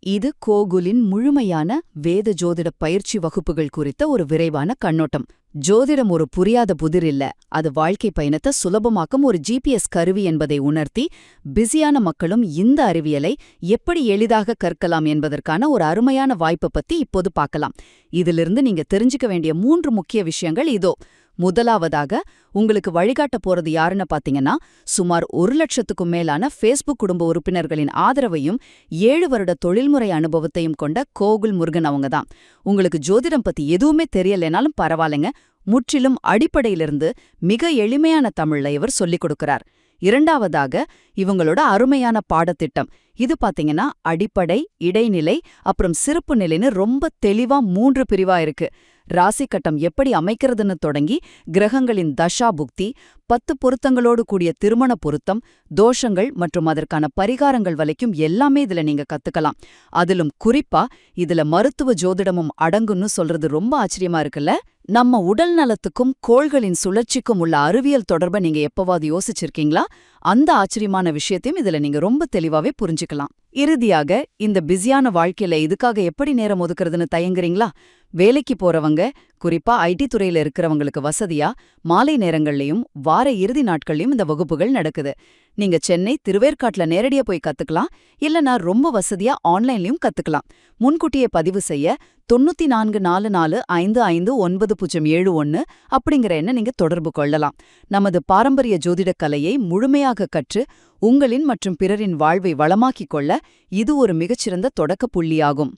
இது கோகுலின் முழுமையான வேத ஜோதிட பயிற்சி வகுப்புகள் குறித்த ஒரு விரைவான கண்ணோட்டம். ஜோதிடம் ஒரு புரியாத புதிர் இல்ல, அது வாழ்க்கை பயணத்தை சுலபமாக்கும் ஒரு ஜிபிஎஸ் கருவி என்பதை உணர்த்தி, பிஸியான மக்களும் இந்த அறிவியலை எப்படி எளிதாக கற்கலாம் என்பதற்கான ஒரு அருமையான வாய்ப்பை பத்தி இப்போது பார்க்கலாம். இதிலிருந்து நீங்க தெரிஞ்சுக்க வேண்டிய 3 முக்கிய விஷயங்கள் இதோ. முதலாவதாக, உங்களுக்கு வழிகாட்ட போறது யாருன்னு பாத்தீங்கன்னா, சுமார் 1,00,000க்கும் மேலான ஃபேஸ்புக் குடும்ப உறுப்பினர்களின் ஆதரவையும் 7 வருட தொழில்முறை அனுபவத்தையும் கொண்ட கோகுல் முருகன் அவங்க தான். உங்களுக்கு ஜோதிடம் பத்தி எதுவுமே தெரியலைனாலும் பரவாயில்லைங்க, முற்றிலும் அடிப்படையிலிருந்து மிக எளிமையான தமிழ்ல இவர் சொல்லிக் கொடுக்கிறார். இரண்டாவதாக, இவங்களோட அருமையான பாடத்திட்டம். இது பாத்தீங்கன்னா அடிப்படை, இடைநிலை, அப்புறம் சிறப்பு நிலைன்னு ரொம்ப தெளிவா 3 பிரிவா இருக்கு. ராசி கட்டம் எப்படி அமைக்கிறதுன்னு தொடங்கி, கிரகங்களின் தசா புக்தி, 10 பொருத்தங்களோடு கூடிய திருமண பொருத்தம், தோஷங்கள் மற்றும் அதற்கான பரிகாரங்கள் வரைக்கும் எல்லாமே இதுல நீங்க கத்துக்கலாம். அதிலும் குறிப்பா இதுல மருத்துவ ஜோதிடமும் அடங்குன்னு சொல்றது ரொம்ப ஆச்சரியமா இருக்குல்ல? நம்ம உடல் நலத்துக்கும் கோள்களின் சுழற்சிக்கும் உள்ள அறிவியல் தொடர்பை நீங்க எப்பவாவது யோசிச்சிருக்கீங்களா? அந்த ஆச்சரியமான விஷயத்தையும் இதுல நீங்க ரொம்ப தெளிவாவே புரிஞ்சுக்கலாம். இறுதியாக, இந்த பிஸியான வாழ்க்கையில இதுக்காக எப்படி நேரம் ஒதுக்குறதுன்னு தயங்குறீங்களா? வேலைக்கு போறவங்க, குறிப்பா ஐடி துறையில இருக்கிறவங்களுக்கு வசதியா மாலை நேரங்கள்லயும் வார இறுதி நாட்கள்லயும் இந்த வகுப்புகள் நடக்குது. நீங்க சென்னை, திருவேற்காட்டுல நேரடியா போய் கத்துக்கலாம், இல்லனா ரொம்ப வசதியா ஆன்லைன்லயும் கத்துக்கலாம். முன்கூட்டியே பதிவு செய்ய 9444559071 அப்படிங்கிற எண்ணை நீங்க தொடர்பு கொள்ளலாம். நமது பாரம்பரிய ஜோதிடக் கலையை முழுமையாக கற்று உங்களின் மற்றும் பிறரின் வாழ்வை வளமாக்கிக் கொள்ள இது ஒரு மிகச்சிறந்த தொடக்க புள்ளியாகும்.